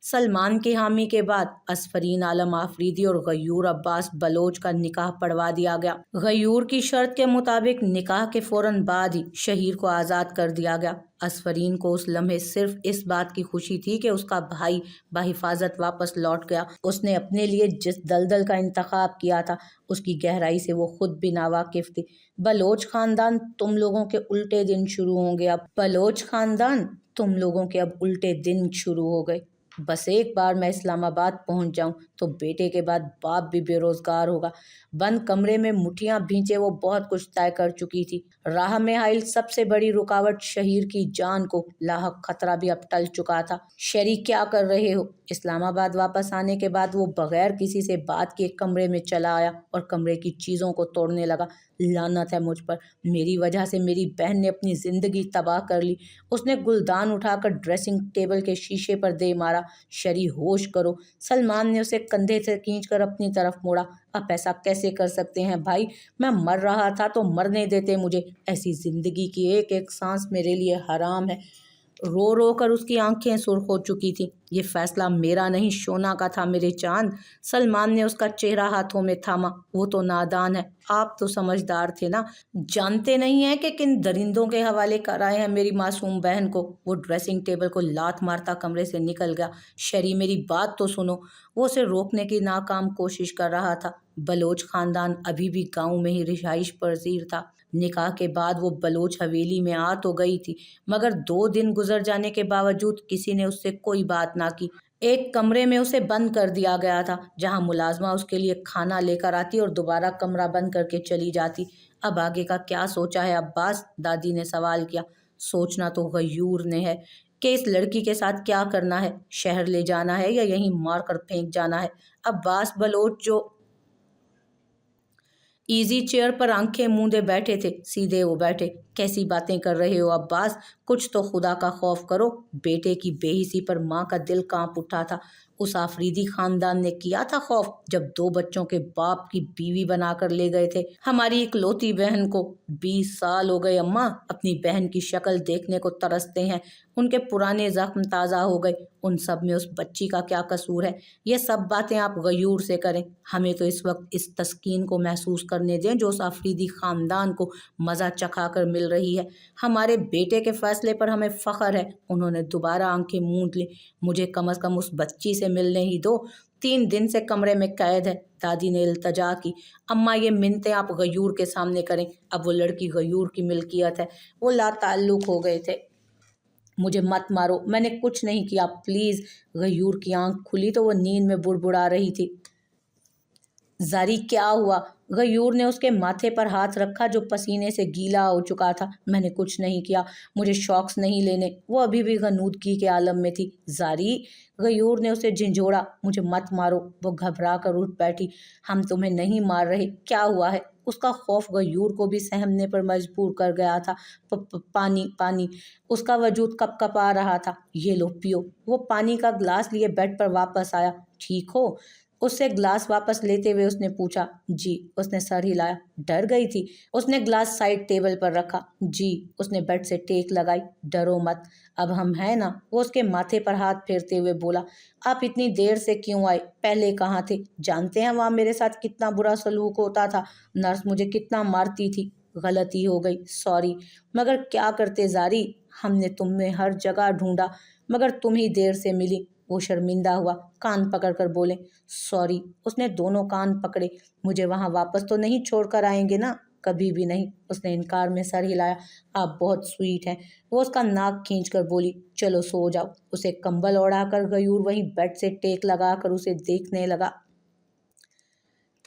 سلمان کی حامی کے بعد اسفرین عالم آفریدی اور غیور عباس بلوچ کا نکاح پڑھوا دیا گیا۔ غیور کی شرط کے مطابق نکاح کے فوراً بعد ہی شہیر کو آزاد کر دیا گیا۔ اسفرین کو اس لمحے صرف اس بات کی خوشی تھی کہ اس کا بھائی بحفاظت واپس لوٹ گیا۔ اس نے اپنے لیے جس دلدل کا انتخاب کیا تھا اس کی گہرائی سے وہ خود بھی ناواقف تھی۔ بلوچ خاندان، تم لوگوں کے الٹے دن شروع ہوں گے اب۔ بلوچ خاندان، تم لوگوں کے اب الٹے دن شروع ہو گئے۔ بس ایک بار میں اسلام آباد پہنچ جاؤں تو بیٹے کے بعد باپ بھی بے روزگار ہوگا۔ بند کمرے میں مٹھیاں بھینچے وہ بہت کچھ طے کر چکی تھی۔ راہ میں حائل سب سے بڑی رکاوٹ شہیر کی جان کو لاحق خطرہ بھی اب ٹل چکا تھا۔ شری کیا کر رہے ہو؟ اسلام آباد واپس آنے کے بعد وہ بغیر کسی سے بات کیے کمرے میں چلا آیا اور کمرے کی چیزوں کو توڑنے لگا۔ لعنت ہے مجھ پر، میری وجہ سے میری بہن نے اپنی زندگی تباہ کر لی۔ اس نے گلدان اٹھا کر ڈریسنگ ٹیبل کے شیشے پر دے مارا۔ شری ہوش کرو۔ سلمان نے اسے کندھے سے کھینچ کر اپنی طرف موڑا۔ آپ ایسا کیسے کر سکتے ہیں بھائی؟ میں مر رہا تھا تو مرنے دیتے مجھے۔ ایسی زندگی کی ایک ایک سانس میرے لیے حرام ہے۔ رو رو کر اس کی آنکھیں سرخ ہو چکی تھیں۔ یہ فیصلہ میرا نہیں، شونا کا تھا میرے چاند۔ سلمان نے اس کا چہرہ ہاتھوں میں تھاما۔ وہ تو نادان ہے، آپ تو سمجھدار تھے نا۔ جانتے نہیں ہیں کہ کن درندوں کے حوالے کر آئے ہیں میری معصوم بہن کو۔ وہ ڈریسنگ ٹیبل کو لات مارتا کمرے سے نکل گیا۔ شری میری بات تو سنو۔ وہ اسے روکنے کی ناکام کوشش کر رہا تھا۔ بلوچ خاندان ابھی بھی گاؤں میں ہی رہائش پذیر تھا۔ نکاح کے بعد وہ بلوچ حویلی میں آ تو گئی تھی مگر 2 دن گزر جانے کے باوجود کسی نے اس سے کوئی بات نہ کی۔ ایک کمرے میں اسے بند کر دیا گیا تھا جہاں ملازمہ اس کے لیے کھانا لے کر آتی اور دوبارہ کمرہ بند کر کے چلی جاتی۔ اب آگے کا کیا سوچا ہے عباس؟ دادی نے سوال کیا۔ سوچنا تو غیور نے ہے کہ اس لڑکی کے ساتھ کیا کرنا ہے، شہر لے جانا ہے یا یہیں مار کر پھینک جانا ہے۔ عباس بلوچ جو ایزی چیئر پر آنکھیں موندے بیٹھے تھے سیدھے ہو بیٹھے۔ کیسی باتیں کر رہے ہو عباس؟ کچھ تو خدا کا خوف کرو۔ بیٹے کی بے حسی پر ماں کا دل کانپ اٹھا تھا۔ اس آفریدی خاندان نے کیا تھا خوف جب 2 بچوں کے باپ کی بیوی بنا کر لے گئے تھے ہماری اکلوتی بہن کو۔ 20 سال ہو گئے اماں، اپنی بہن کی شکل دیکھنے کو ترستے ہیں۔ ان کے پرانے زخم تازہ ہو گئے۔ ان سب میں اس بچی کا کیا قصور ہے؟ یہ سب باتیں آپ غیور سے کریں، ہمیں تو اس وقت اس تسکین کو محسوس کرنے دیں جو اس آفریدی خاندان کو مزہ چکھا کر مل رہی ہے۔ ہمارے بیٹے کے فیصلے پر ہمیں فخر ہے۔ انہوں نے دوبارہ آنکھیں موند لیں۔ مجھے کم از کم اس بچی سے ملنے ہی دو۔ 3 دن سے کمرے میں قید ہے۔ دادی نے التجا کی۔ اماں یہ منتیں آپ غیور کے سامنے کریں۔ اب وہ لڑکی غیور کی ملکیت ہے۔ وہ لا تعلق ہو گئے تھے۔ مجھے مت مارو، میں نے کچھ نہیں کیا پلیز۔ غیور کی آنکھ کھلی تو وہ نیند میں بڑبڑا رہی تھی۔ زاری کیا ہوا؟ غیور نے اس کے ماتھے پر ہاتھ رکھا جو پسینے سے گیلا ہو چکا تھا۔ میں نے کچھ نہیں کیا، مجھے شوقس نہیں لینے۔ وہ ابھی بھی غنودگی کے عالم میں تھی۔ زاری، غیور نے اسے جھنجھوڑا۔ مجھے مت مارو۔ وہ گھبرا کر اٹھ بیٹھی۔ ہم تمہیں نہیں مار رہے، کیا ہوا ہے؟ اس کا خوف غیور کو بھی سہمنے پر مجبور کر گیا تھا۔ پانی پانی۔ اس کا وجود کپ کپا رہا تھا۔ یہ لو پیو۔ وہ پانی کا گلاس لیے بیڈ پر واپس آیا۔ ٹھیک ہو؟ اس سے گلاس واپس لیتے ہوئے اس نے پوچھا۔ جی۔ اس نے سر ہلایا۔ ڈر گئی تھی؟ اس نے گلاس سائڈ ٹیبل پر رکھا۔ جی۔ اس نے بیڈ سے ٹیک لگائی۔ ڈرو مت، اب ہم ہیں نا؟ وہ اس کے ماتھے پر ہاتھ پھیرتے ہوئے بولا۔ آپ اتنی دیر سے کیوں آئے؟ پہلے کہاں تھے؟ جانتے ہیں وہاں میرے ساتھ کتنا برا سلوک ہوتا تھا، نرس مجھے کتنا مارتی تھی۔ غلطی ہو گئی، سوری۔ مگر کیا کرتے زاری، ہم نے تم میں ہر جگہ ڈھونڈا مگر تم ہی دیر سے ملی۔ وہ شرمندہ ہوا، کان پکڑ کر بولے۔ سوری۔ اس نے دونوں کان پکڑے۔ مجھے وہاں واپس تو نہیں چھوڑ کر آئیں گے نا؟ کبھی بھی نہیں۔ اس نے انکار میں سر ہلایا۔ آپ بہت سویٹ ہیں۔ وہ اس کا ناک کھینچ کر بولی۔ چلو سو جاؤ۔ اسے کمبل اوڑھا کر غیور وہیں بیڈ سے ٹیک لگا کر اسے دیکھنے لگا۔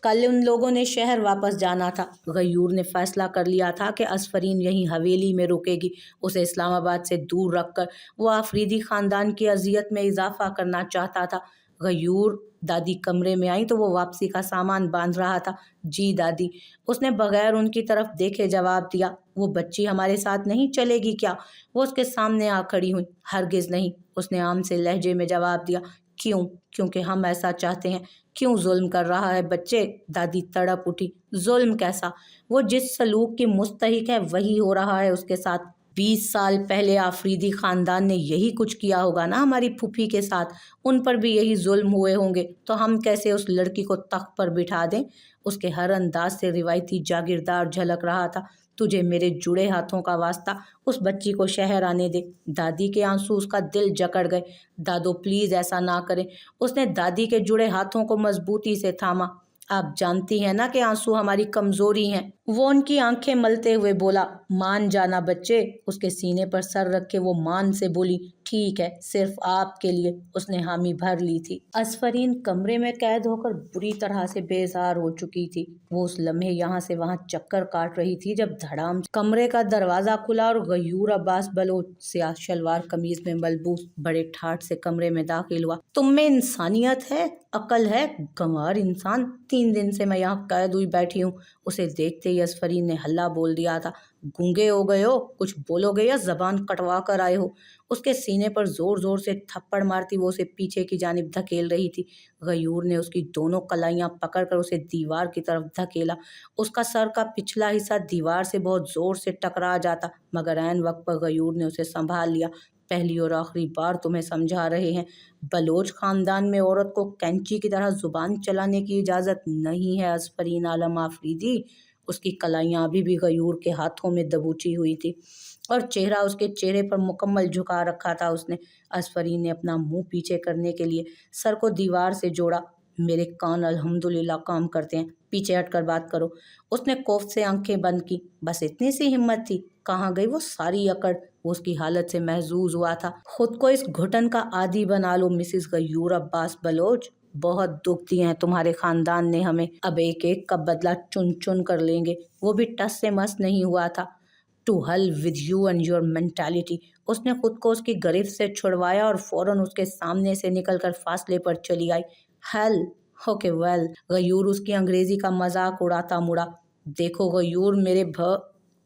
کل ان لوگوں نے شہر واپس جانا تھا۔ غیور نے فیصلہ کر لیا تھا کہ اسفرین یہیں حویلی میں رکے گی۔ اسے اسلام آباد سے دور رکھ کر وہ آفریدی خاندان کی اذیت میں اضافہ کرنا چاہتا تھا۔ غیور، دادی کمرے میں آئیں تو وہ واپسی کا سامان باندھ رہا تھا۔ جی دادی، اس نے بغیر ان کی طرف دیکھے جواب دیا۔ وہ بچی ہمارے ساتھ نہیں چلے گی کیا؟ وہ اس کے سامنے آ کھڑی ہوئی۔ ہرگز نہیں، اس نے عام سے لہجے میں جواب دیا۔ کیوں؟ کیونکہ ہم ایسا چاہتے ہیں۔ کیوں ظلم کر رہا ہے بچے؟ دادی تڑپ اٹھی۔ ظلم کیسا؟ وہ جس سلوک کی مستحق ہے وہی ہو رہا ہے اس کے ساتھ۔ 20 साल पहले आफरीदी खानदान ने यही कुछ किया होगा ना हमारी फूफी के साथ, उन पर भी यही जुल्म हुए होंगे, तो हम कैसे उस लड़की को तख्त पर बिठा दें। उसके हर अंदाज से रिवायती जागीरदार झलक रहा था। तुझे मेरे जुड़े हाथों का वास्ता, उस बच्ची को शहर आने दे। दादी के आंसू उसका दिल जकड़ गए। दादो प्लीज ऐसा ना करें। उसने दादी के जुड़े हाथों को मजबूती से थामा। आप जानती हैं ना कि आंसू हमारी कमजोरी हैं। वो उनकी आंखें मलते हुए बोला, मान जाना बच्चे। उसके सीने पर सर रख के वो मान से बोली, ठीक है, सिर्फ आपके लिए। उसने हामी भर ली थी। असफरीन कमरे में कैद होकर बुरी तरह से बेजार हो चुकी थी। वो उस लम्हे यहाँ से वहां चक्कर काट रही थी जब धड़ाम कमरे का दरवाजा खुला और गयूर अब्बास बलोच स्याह शलवार कमीज में मलबूस बड़े ठाठ से कमरे में दाखिल हुआ। तुम में इंसानियत है, अकल है, गंवार इंसान। 3 दिन से मैं यहाँ कैद हुई बैठी हूँ। उसे देखते ही असफरीन ने हल्ला बोल दिया था। गूंगे हो गए हो? कुछ बोलोगे या जबान कटवा कर आए हो? उसके सीने पर जोर जोर से थप्पड़ मारती वो उसे पीछे की जानिब धकेल रही थी। गयूर ने उसकी दोनों कलाइयां पकड़कर उसे दीवार की तरफ धकेला। उसका सर का पिछला हिस्सा दीवार से बहुत जोर से टकरा जाता, मगर ऐन वक्त पर गयूर ने उसे संभाल लिया। पहली और आखिरी बार तुम्हें समझा रहे हैं, बलोच खानदान में औरत को कैंची की तरह जुबान चलाने की इजाज़त नहीं है। असफरीन आलम आफरीदी। उसकी कलाइयाँ अभी भी गयूर के हाथों में दबोची हुई थी और चेहरा उसके चेहरे पर मुकम्मल झुका रखा था उसने। असफरीन ने अपना मुंह पीछे करने के लिए सर को दीवार से जोड़ा। मेरे कान अल्हम्दुलिल्लाह काम करते हैं, पीछे हटकर बात करो। उसने कोफ्त से आंखें बंद की। बस इतनी सी हिम्मत थी? कहाँ गई वो सारी अकड़? वो उसकी हालत से महजूज हुआ था। खुद को इस घुटन का आदी बना लो मिसिस गयूर अब्बास बलोच। बहुत दुख दिए हैं तुम्हारे खानदान ने हमें, अब एक एक का बदला चुन चुन कर लेंगे। वो भी टस से मस नहीं हुआ था। टू हल with you and your mentality. उसने खुद को उसकी गिरफ्त से छुड़वाया और फौरन उसके सामने से निकलकर फासले पर चली आई। Hello, okay well. गयूर उसकी अंग्रेजी का मजाक उड़ाता मुड़ा। देखो गयूर, मेरे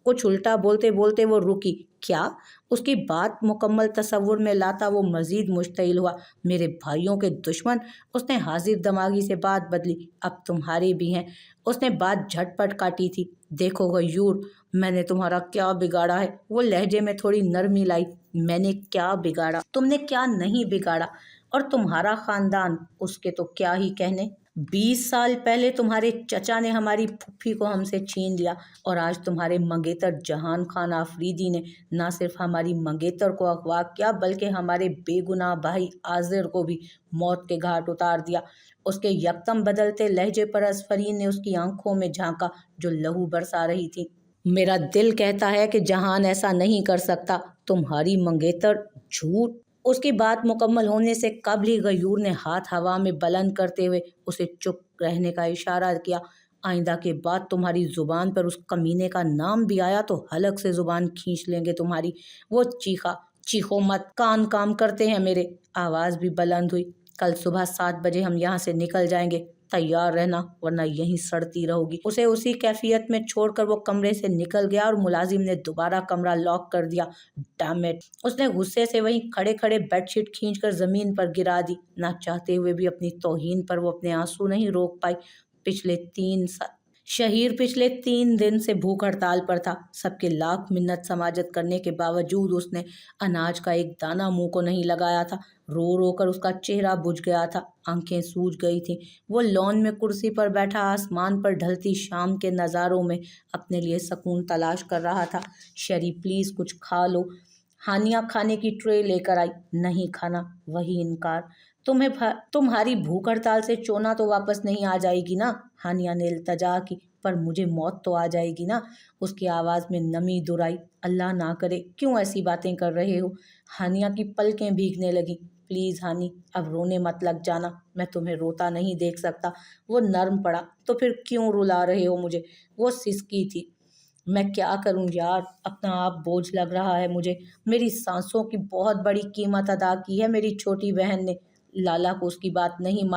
कुछ उल्टा बोलते बोलते वो रुकी। क्या? उसकी बात मुकम्मल तसव्वुर में लाता वो मजीद मुश्तइल हुआ। मेरे भाइयों के दुश्मन। उसने हाजिर दमागी से बात बदली। अब तुम्हारे भी हैं। उसने बात झटपट काटी थी। देखो गयूर, मैंने तुम्हारा क्या बिगाड़ा है? वो लहजे में थोड़ी नरमी लाई। मैंने क्या बिगाड़ा? तुमने क्या नहीं बिगाड़ा? और तुम्हारा खानदान, उसके तो क्या ही कहने। 20 साल पहले तुम्हारे चचा ने हमारी फूफी को हमसे छीन लिया और आज तुम्हारे मंगेतर जहान खान आफरीदी ने न सिर्फ हमारी मंगेतर को अगवा किया बल्कि हमारे बेगुनाह भाई आजिर को भी मौत के घाट उतार दिया। उसके यकदम बदलते लहजे पर असफरीन ने उसकी आंखों में झांका जो लहू बरसा रही थी। मेरा दिल कहता है कि जहान ऐसा नहीं कर सकता। तुम्हारी मंगेतर झूठ। उसकी बात मुकम्मल होने से कबल ही गयूर ने हाथ हवा में बुलंद करते हुए उसे चुप रहने का इशारा किया। आइंदा के बाद तुम्हारी जुबान पर उस कमीने का नाम भी आया तो हलक से जुबान खींच लेंगे तुम्हारी। वो चीखा। चीखो मत, कान काम करते हैं मेरे। आवाज़ भी बुलंद हुई। कल सुबह 7 बजे हम यहाँ से निकल जाएंगे, तैयार रहना वरना यहीं सड़ती रहोगी। उसे उसी कैफियत में छोड़कर वो कमरे से निकल गया और मुलाजिम ने दोबारा कमरा लॉक कर दिया। Damn it. उसने गुस्से से वहीं खड़े खड़े बेडशीट खींचकर जमीन पर गिरा दी। ना चाहते हुए भी अपनी तौहीन पर वो अपने आंसू नहीं रोक पाई। पिछले 3 दिन से भूख हड़ताल पर था। सबके लाख मिन्नत समाजत करने के बावजूद उसने अनाज का एक दाना मुंह को नहीं लगाया था। रो रो कर उसका चेहरा बुझ गया था, आंखें सूज गई थीं। वो लॉन में कुर्सी पर बैठा आसमान पर ढलती शाम के नज़ारों में अपने लिए सुकून तलाश कर रहा था। शरी प्लीज़ कुछ खा लो। हानिया खाने की ट्रे लेकर आई। नहीं खाना। वही इनकार। तुम्हारी भूख हड़ताल से चोना तो वापस नहीं आ जाएगी ना? हानिया ने इल्तजा की। पर मुझे मौत तो आ जाएगी ना? उसकी आवाज़ में नमी दुराई। अल्लाह ना करे, क्यों ऐसी बातें कर रहे हो? हानिया की पलकें भीगने लगी। प्लीज़ हानी, अब रोने मत लग जाना। मैं तुम्हें रोता नहीं देख सकता। वो नर्म पड़ा। तो फिर क्यों रुला रहे हो मुझे? वो सिसकी थी। मैं क्या करूं यार, अपना आप बोझ लग रहा है मुझे। मेरी सांसों की बहुत बड़ी कीमत अदा की है मेरी छोटी बहन ने। लाला को उसकी बात नहीं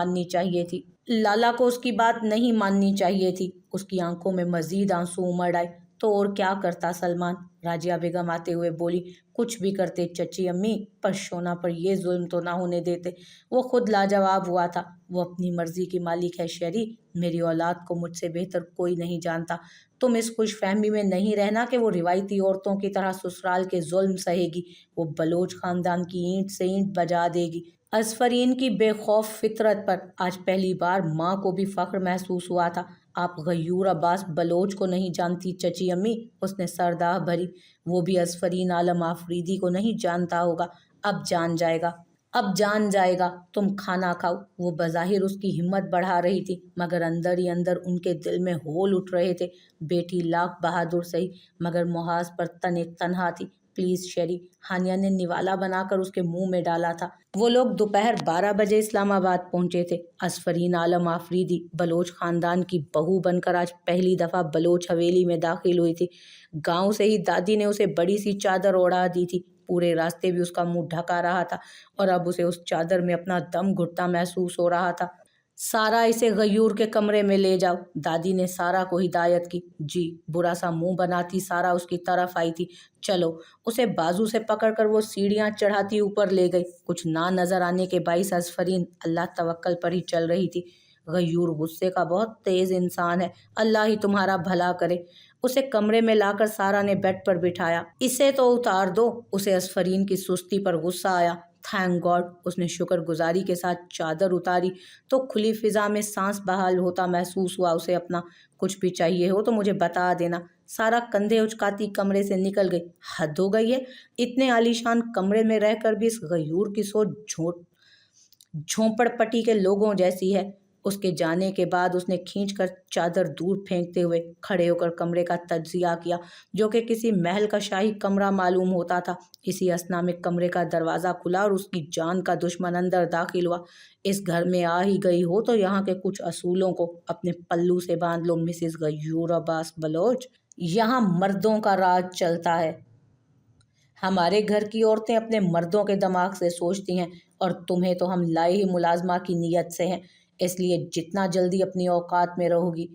माननी चाहिए थी। उसकी आंखों में मजीद आंसू उमड़ आए। तो और क्या करता सलमान, राजिया बेगम आते हुए बोली। कुछ भी करते चची अम्मी, पर शोना पर ये जुल्म तो ना होने देते। वो खुद लाजवाब हुआ था। वो अपनी मर्जी की मालिक है शेरी, मेरी औलाद को मुझसे बेहतर कोई नहीं जानता। तुम इस खुश फहमी में नहीं रहना कि वो रिवायती औरतों की तरह ससुराल के जुल्म सहेगी। वो बलोच खानदान की ईंट से ईंट बजा देगी। असफरीन की बेखौफ फितरत पर आज पहली बार माँ को भी फख्र महसूस हुआ था। आप गयूर अब्बास बलोच को नहीं जानती चची अम्मी, उसने सरदाह भरी। वो भी असफरीन आलम आफरीदी को नहीं जानता होगा। अब जान जाएगा, अब जान जाएगा। तुम खाना खाओ। वो बज़ाहिर उसकी हिम्मत बढ़ा रही थी, मगर अंदर ही अंदर उनके दिल में होल उठ रहे थे। बेटी लाख बहादुर सही, मगर मुहाज पर तन एक तनहा थी। प्लीज शेरी, हानिया ने निवाला बनाकर उसके मुंह में डाला था। वो लोग दोपहर 12 बजे इस्लामाबाद पहुंचे थे। असफरीन आलम आफरीदी बलोच खानदान की बहू बनकर आज पहली दफा बलोच हवेली में दाखिल हुई थी। गांव से ही दादी ने उसे बड़ी सी चादर ओढ़ा दी थी। पूरे रास्ते भी उसका मुंह ढका रहा था और अब उसे उस चादर में अपना दम घुटता महसूस हो रहा था। सारा, इसे गयूर के कमरे में ले जाओ, दादी ने सारा को हिदायत की। जी। बुरा सा मुंह बनाती सारा उसकी तरफ आई थी। चलो। उसे बाजू से पकड़कर वो सीढ़ियां चढ़ाती ऊपर ले गई। कुछ ना नजर आने के बाइस असफरीन अल्लाह तवक्कल पर ही चल रही थी। गयूर गुस्से का बहुत तेज इंसान है, अल्लाह ही तुम्हारा भला करे। उसे कमरे में लाकर सारा ने बेड पर बिठाया। इसे तो उतार दो। उसे असफरीन की सुस्ती पर गुस्सा आया। थैंक गॉड, उसने शुक्रगुजारी के साथ चादर उतारी तो खुली फिजा में सांस बहाल होता महसूस हुआ उसे अपना। कुछ भी चाहिए हो तो मुझे बता देना। सारा कंधे उचकाती कमरे से निकल गई। हद हो गई है, इतने आलीशान कमरे में रहकर भी इस गयूर की सोच झोंपड़पट्टी के लोगों जैसी है। उसके जाने के बाद उसने खींचकर चादर दूर फेंकते हुए खड़े होकर कमरे का तज्जिया किया, जो कि किसी महल का शाही कमरा मालूम होता था। इसी असना में कमरे का दरवाज़ा खुला और उसकी जान का दुश्मन अंदर दाखिल हुआ। इस घर में आ ही गई हो तो यहाँ के कुछ असूलों को अपने पल्लू से बांध लो मिसिस गयूर अब्बास बलोच। यहाँ मर्दों का राज चलता है। हमारे घर की औरतें अपने मर्दों के दिमाग से सोचती हैं, और तुम्हें तो हम लाए ही मुलाजमा की नीयत से हैं। इसलिए जितना जल्दी अपनी औकात में रहोगी,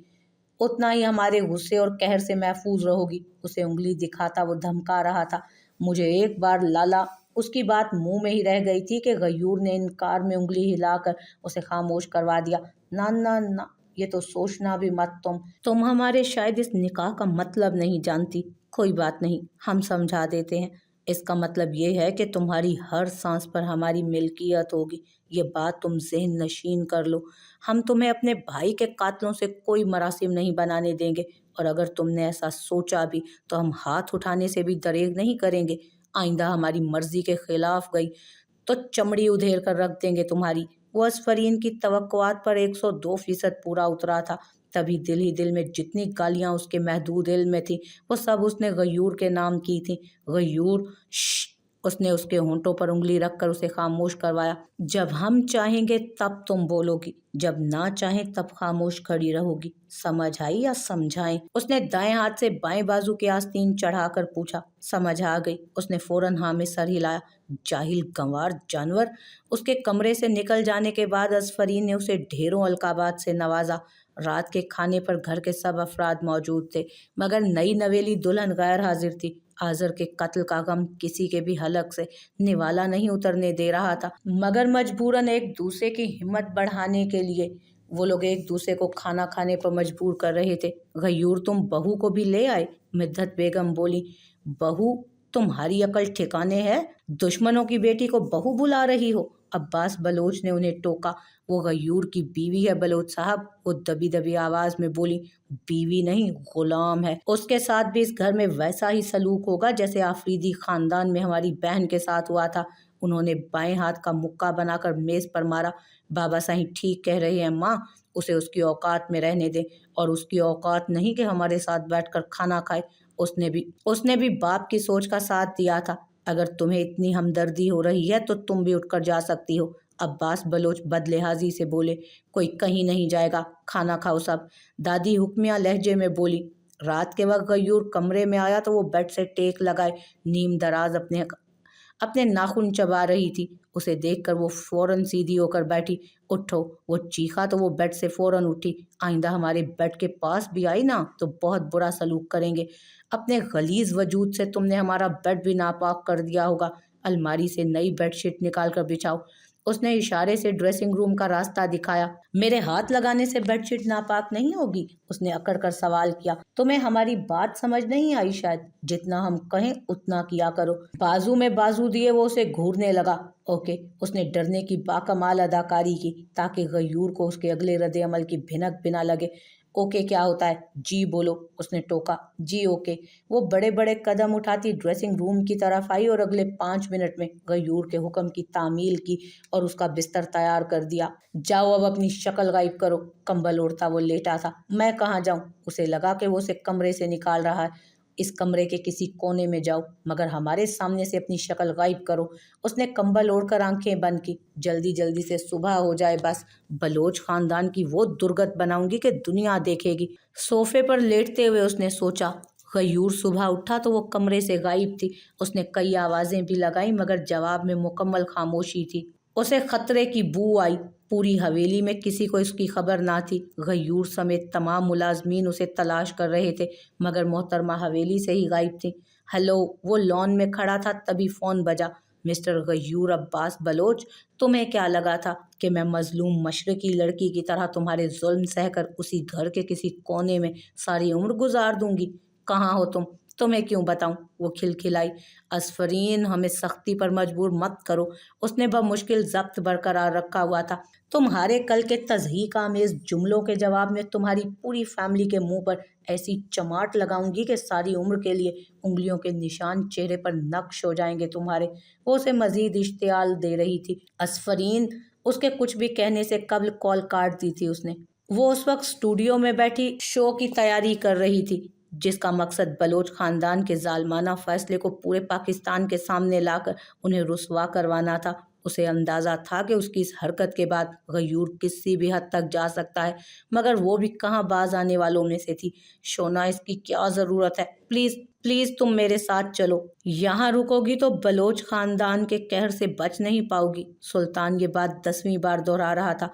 उतना ही हमारे गुस्से और कहर से महफूज रहोगी। उसे उंगली दिखाता वो धमका रहा था। मुझे एक बार लाला, उसकी बात मुंह में ही रह गई थी कि गयूर ने इनकार में उंगली हिलाकर उसे खामोश करवा दिया। ना ना ना, ये तो सोचना भी मत। तुम हमारे शायद इस निकाह का मतलब नहीं जानती। कोई बात नहीं, हम समझा देते हैं। इसका मतलब ये है कि तुम्हारी हर सांस पर हमारी मिल्कियत होगी। ये बात तुम ज़हन नशीन कर लो। हम तुम्हें अपने भाई के कातलों से कोई मरासिम नहीं बनाने देंगे, और अगर तुमने ऐसा सोचा भी तो हम हाथ उठाने से भी दरेग नहीं करेंगे। आइंदा हमारी मर्जी के खिलाफ गई तो चमड़ी उधेड़ कर रख देंगे तुम्हारी। वो असफरीन की तवक्कुआत पर 102% पूरा उतरा था। तभी दिल ही दिल में जितनी गालियां उसके महदूद इल्म में थी, वो सब उसने गयूर के नाम की थी। गयूर, श्श! उसने उसके होंठों पर उंगली रखकर उसे खामोश करवाया। जब हम चाहेंगे तब तुम बोलोगी, जब ना चाहें तब खामोश खड़ी रहोगी। समझ आई या समझाएं? उसने दाएं हाथ से बाएं बाजू के आस्तीन चढ़ाकर पूछा। समझ आ गई। उसने फौरन हाँ में सर हिलाया। जाहिल गंवार जानवर। उसके कमरे से निकल जाने के बाद असफरीन ने उसे ढेरों अलकाबात से नवाजा। रात के खाने पर घर के सब अफराद मौजूद थे, मगर नई नवेली दुल्हन गैर हाजिर थी। आजर के कत्ल का गम किसी के भी हलक से निवाला नहीं उतरने दे रहा था, मगर मजबूरन एक दूसरे की हिम्मत बढ़ाने के लिए वो लोग एक दूसरे को खाना खाने पर मजबूर कर रहे थे। गयूर, तुम बहू को भी ले आए? मिद्दत बेगम बोली। बहू? तुम्हारी अकल ठिकाने है? दुश्मनों की बेटी को बहू बुला रही हो? अब्बास बलोच ने उन्हें टोका। वो गयूर की बीवी है बलोच साहब, वो दबी दबी आवाज में बोली। बीवी नहीं, गुलाम है। उसके साथ भी इस घर में वैसा ही सलूक होगा जैसे आफरीदी खानदान में हमारी बहन के साथ हुआ था। उन्होंने बाएं हाथ का मुक्का बनाकर मेज पर मारा। बाबा साईं ठीक कह रहे हैं माँ, उसे उसकी औकात में रहने दें, और उसकी औकात नहीं कि हमारे साथ बैठकर खाना खाए। उसने भी बाप की सोच का साथ दिया था। अगर तुम्हें इतनी हमदर्दी हो रही है तो तुम भी उठकर जा सकती हो। अब्बास बलोच बदलिहाजी से बोले। कोई कहीं नहीं जाएगा, खाना खाओ सब। दादी हुक्मिया लहजे में बोली। रात के वक्त गयूर कमरे में आया तो वो बेड से टेक लगाए नीम दराज अपने नाखून चबा रही थी। उसे देखकर वो फौरन सीधी होकर बैठी। उठो, वो चीखा तो वो बेड से फौरन उठी। आइंदा हमारे बेड के पास भी आई ना तो बहुत बुरा सलूक करेंगे। अपने गलीज वजूद से तुमने हमारा बेड भी नापाक कर दिया होगा। अलमारी से नई बेडशीट निकाल कर बिछाओ। उसने इशारे से ड्रेसिंग रूम का रास्ता दिखाया। मेरे हाथ लगाने से बेडशीट नापाक नहीं होगी? उसने अकड़ कर सवाल किया। तुम्हें हमारी बात समझ नहीं आई शायद। जितना हम कहें उतना किया करो। बाजू में बाजू दिए वो उसे घूरने लगा। ओके, उसने डरने की बाकमाल अदाकारी की ताकि गयूर को उसके अगले रद्द अमल की भिनक बिना लगे। ओके क्या होता है? जी बोलो, उसने टोका। जी ओके। वो बड़े बड़े कदम उठाती ड्रेसिंग रूम की तरफ आई और अगले 5 मिनट में गयूर के हुक्म की तामील की और उसका बिस्तर तैयार कर दिया। जाओ अब अपनी शक्ल गायब करो। कंबल ओढ़ता वो लेटा था। मैं कहाँ जाऊं? उसे लगा कि वो उसे कमरे से निकाल रहा है। इस कमरे के किसी कोने में जाओ, मगर हमारे सामने से अपनी शक्ल गायब करो। उसने कंबल ओढ़कर आंखें बंद की। जल्दी जल्दी से सुबह हो जाए बस। बलोच खानदान की वो दुर्गत बनाऊंगी कि दुनिया देखेगी। सोफे पर लेटते हुए उसने सोचा। गयूर सुबह उठा तो वो कमरे से गायब थी। उसने कई आवाजें भी लगाई मगर जवाब में मुकम्मल खामोशी थी। उसे खतरे की बू आई। पूरी हवेली में किसी को इसकी खबर ना थी। गयूर समेत तमाम मुलाजमीन उसे तलाश कर रहे थे मगर मोहतरमा हवेली से ही गायब थी। हेलो, वो लॉन में खड़ा था तभी फ़ोन बजा। मिस्टर गयूर अब्बास बलोच, तुम्हें क्या लगा था कि मैं मजलूम मशरकी लड़की की तरह तुम्हारे जुल्म सहकर उसी घर के किसी कोने में सारी उम्र गुजार दूंगी? कहाँ हो तुम? तुम्हें क्यों बताऊं? वो खिलखिलाई। असफरीन, हमें सख्ती पर मजबूर मत करो। उसने बमुश्किल जब्त बरकरार रखा हुआ था। तुम्हारे कल के तज़हीक आमेज जुमलों के जवाब में तुम्हारी पूरी फैमिली के मुंह पर ऐसी चमाट लगाऊंगी कि सारी उम्र के लिए उंगलियों के निशान चेहरे पर नक्श हो जाएंगे तुम्हारे। वो उसे मजीद इश्तियाल दे रही थी। असफरीन, उसके कुछ भी कहने से कबल कॉल काट दी थी उसने। वो उस वक्त स्टूडियो में बैठी शो की तैयारी कर रही थी जिसका मकसद बलोच खानदान के जालमाना फैसले को पूरे पाकिस्तान के सामने लाकर उन्हें रुसवा करवाना था। उसे अंदाज़ा था कि उसकी इस हरकत के बाद गयूर किसी भी हद तक जा सकता है मगर वो भी कहाँ बाज आने वालों में से थी। शोना, इसकी क्या ज़रूरत है? प्लीज़ प्लीज़ तुम मेरे साथ चलो। यहाँ रुकोगी तो बलोच खानदान के कहर से बच नहीं पाओगी। सुल्तान ये बात 10वीं बार दोहरा रहा था।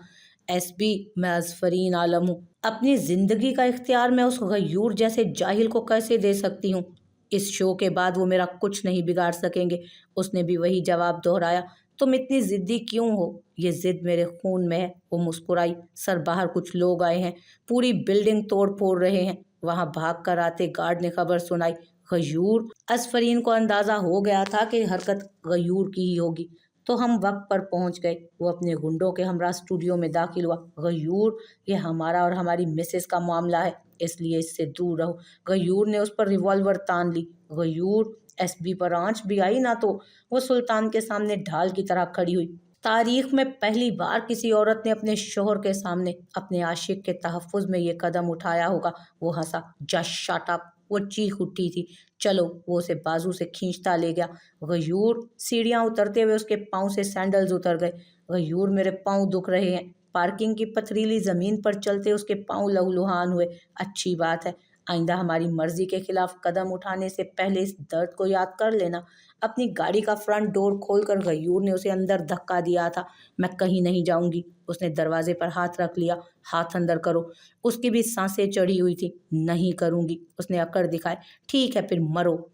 एसबी, मैं अजफरीन आलम हूँ। अपनी जिंदगी का इख्तियार मैं उस गयूर जैसे जाहिल को कैसे दे सकती हूँ? इस शो के बाद वो मेरा कुछ नहीं बिगाड़ सकेंगे। उसने भी वही जवाब दोहराया। तुम इतनी जिद्दी क्यों हो? ये जिद मेरे खून में है। वो मुस्कुराई। सर, बाहर कुछ लोग आए हैं, पूरी बिल्डिंग तोड़ फोड़ रहे हैं। वहां भाग कर आते गार्ड ने खबर सुनाई। गयूर। असफरीन को अंदाजा हो गया था कि हरकत गयूर की ही होगी। तो हम वक्त पर पहुंच गए। वो अपने गुंडों के हमरा स्टूडियो में दाखिल हुआ। गयूर, ये हमारा और हमारी मिसेस का मामला है, इसलिए इससे दूर रहो। गयूर ने उस पर रिवॉल्वर तान ली। गयूर, एसबी पर आंच भी आई ना तो वो सुल्तान के सामने ढाल की तरह खड़ी हुई। तारीख में पहली बार किसी औरत ने अपने शोहर के सामने अपने आशिक के तहफ़्फ़ुज़ में ये कदम उठाया होगा। वो हंसा। जस्ट शट अप, वो चीख उठी थी। चलो, वो उसे बाजू से खींचता ले गया। गयूर, सीढ़ियां उतरते हुए उसके पाँव से सैंडल्स उतर गए। गयूर, मेरे पाँव दुख रहे हैं। पार्किंग की पथरीली जमीन पर चलते उसके पाँव लहूलुहान हुए। अच्छी बात है। आइंदा हमारी मर्जी के खिलाफ कदम उठाने से पहले इस दर्द को याद कर लेना। अपनी गाड़ी का फ्रंट डोर खोलकर गयूर ने उसे अंदर धक्का दिया था। मैं कहीं नहीं जाऊंगी। उसने दरवाजे पर हाथ रख लिया। हाथ अंदर करो। उसकी भी सांसें चढ़ी हुई थी। नहीं करूंगी, उसने अकड़ दिखाए। ठीक है, फिर मरो।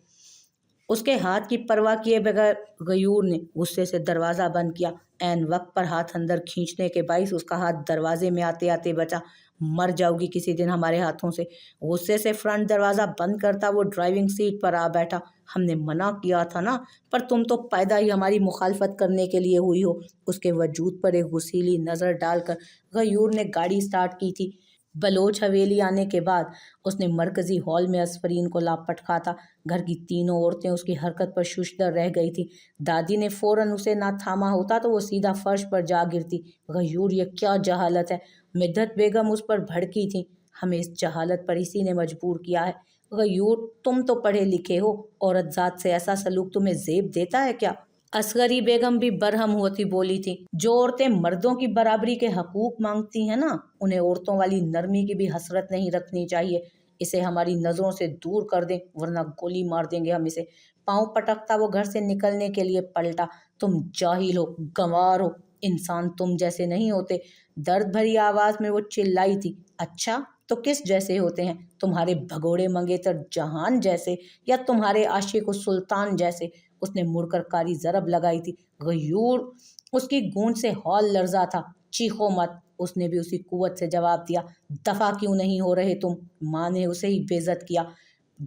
उसके हाथ की परवाह किए बगैर गयूर ने गुस्से से दरवाज़ा बंद किया। ऐन वक्त पर हाथ अंदर खींचने के बाइस उसका हाथ दरवाजे में आते आते बचा। मर जाओगी किसी दिन हमारे हाथों से। गुस्से से फ्रंट दरवाज़ा बंद करता वो ड्राइविंग सीट पर आ बैठा। हमने मना किया था ना, पर तुम तो पैदा ही हमारी मुखालफत करने के लिए हुई हो। उसके वजूद पर एक गुस्सीली नज़र डालकर गयूर ने गाड़ी स्टार्ट की थी। बलोच हवेली आने के बाद उसने मरकजी हॉल में असफरीन को लापटखा था। घर की तीनों औरतें उसकी हरकत पर शुशदर रह गई थी। दादी ने फौरन उसे ना थामा होता तो वो सीधा फर्श पर जा गिरती। गयूर, ये क्या जहालत है? मिद्दत बेगम उस पर भड़की थी। हमें इस जहालत पर इसी ने मजबूर किया है। गयूर, तुम तो पढ़े लिखे हो, औरत जात से ऐसा सलूक तुम्हें जेब देता है क्या? असगरी बेगम भी बरहम होती बोली थी। जो औरतें मर्दों की बराबरी के हकूक मांगती हैं ना, उन्हें औरतों वाली नरमी की भी हसरत नहीं रखनी चाहिए। इसे हमारी नज़रों से दूर कर दें वरना गोली मार देंगे हम इसे। पाँव पटकता वो घर से निकलने के लिए पलटा। तुम जाहिल हो, गंवार हो, इंसान तुम जैसे नहीं होते। दर्द भरी आवाज़ में वो चिल्लाई थी। अच्छा तो किस जैसे होते हैं? तुम्हारे भगोड़े मंगेतर जहान जैसे या तुम्हारे आशिक सुल्तान जैसे? उसने मुड़कर कारी जरब लगाई थी। गयूर! उसकी गूंज से हॉल लर्जा था। चीखो मत! उसने भी उसी कुव्वत से जवाब दिया। दफा क्यों नहीं हो रहे तुम? माँ ने उसे ही बेइज्जत किया।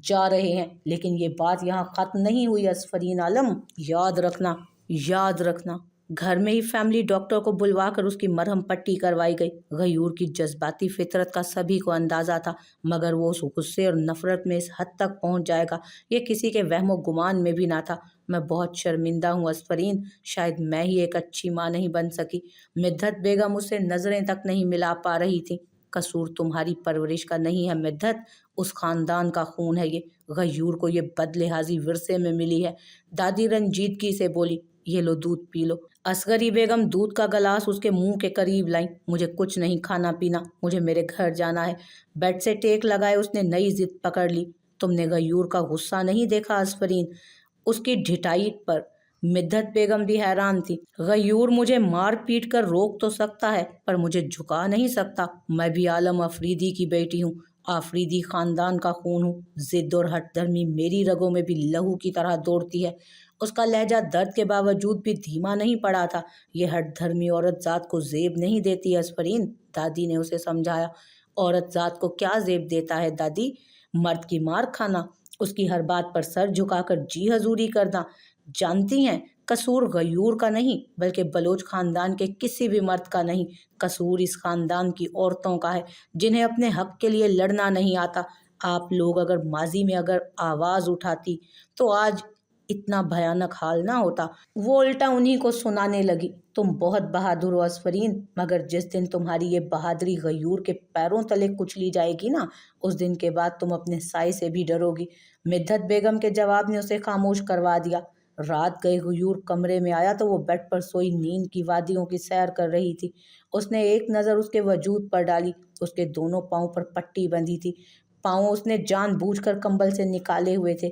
जा रहे हैं, लेकिन ये बात यहाँ खत्म नहीं हुई असफरीन आलम। याद रखना, याद रखना। घर में ही फैमिली डॉक्टर को बुलवाकर उसकी मरहम पट्टी करवाई गई। गयूर की जज्बाती फितरत का सभी को अंदाजा था, मगर वो उस गुस्से और नफरत में इस हद तक पहुंच जाएगा ये किसी के वहमो गुमान में भी ना था। मैं बहुत शर्मिंदा हूँ असफरीन, शायद मैं ही एक अच्छी माँ नहीं बन सकी। मिद्दत बेगम उससे नजरें तक नहीं मिला पा रही थी। कसूर तुम्हारी परवरिश का नहीं है मिद्दत, उस खानदान का खून है ये। गयूर को ये बदलिहाजी विरसे में मिली है। दादी रंजीदगी से बोली। ये लो दूध पी लो। असगरी बेगम दूध का गिलास उसके मुंह के करीब लाई। मुझे कुछ नहीं खाना पीना, मुझे मेरे घर जाना है। बेड से टेक लगाए उसने नई जिद पकड़ ली। तुमने गयूर का गुस्सा नहीं देखा आसफरीन, उसकी ढिठाई पर? मिद्दत बेगम भी हैरान थी। गयूर मुझे मार पीट कर रोक तो सकता है पर मुझे झुका नहीं सकता। मैं भी आलम अफरीदी की बेटी हूँ, आफरीदी खानदान का खून हूँ। जिद और हठधर्मी मेरी रगों में भी लहू की तरह दौड़ती है। उसका लहजा दर्द के बावजूद भी धीमा नहीं पड़ा था। ये हठधर्मी औरत जात को जेब नहीं देती असफरीन, दादी ने उसे समझाया। औरत जात को क्या जेब देता है दादी? मर्द की मार खाना, उसकी हर बात पर सर झुकाकर जी हजूरी करना। जानती हैं, कसूर गयूर का नहीं बल्कि बलोच खानदान के किसी भी मर्द का नहीं, कसूर इस खानदान की औरतों का है जिन्हें अपने हक के लिए लड़ना नहीं आता। आप लोग अगर माजी में अगर आवाज उठाती तो आज इतना भयानक हाल ना होता। वो उल्टा उन्हीं को सुनाने लगी। तुम बहुत बहादुर हो असफरीन, मगर जिस दिन तुम्हारी ये बहादुरी गयूर के पैरों तले कुचली जाएगी ना, उस दिन के बाद तुम अपने साए से भी डरोगी। मिद्दत बेगम के जवाब ने उसे खामोश करवा दिया। रात गए गयूर कमरे में आया तो वो बेड पर सोई नींद की वादियों की सैर कर रही थी। उसने एक नज़र उसके वजूद पर डाली। उसके दोनों पाँव पर पट्टी बंधी थी। पाँव उसने जानबूझकर कंबल से निकाले हुए थे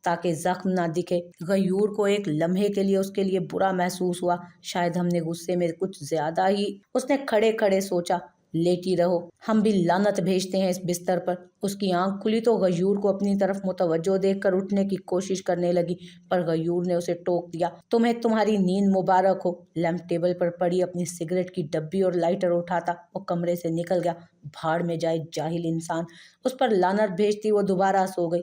ताकि जख्म ना दिखे। गयूर को एक लम्हे के लिए उसके लिए बुरा महसूस हुआ। शायद हमने गुस्से में कुछ ज्यादा ही, उसने खड़े खड़े सोचा। लेटी रहो, हम भी लानत भेजते हैं इस बिस्तर पर। उसकी आंख खुली तो गयूर को अपनी तरफ मुतवज्जो देखकर उठने की कोशिश करने लगी, पर गयूर ने उसे टोक दिया। तुम्हें तुम्हारी नींद मुबारक हो। लैंप टेबल पर पड़ी अपनी सिगरेट की डब्बी और लाइटर उठाता वो कमरे से निकल गया। भाड़ में जाए जाहिल इंसान, उस पर लानत भेजती वो दोबारा सो गई।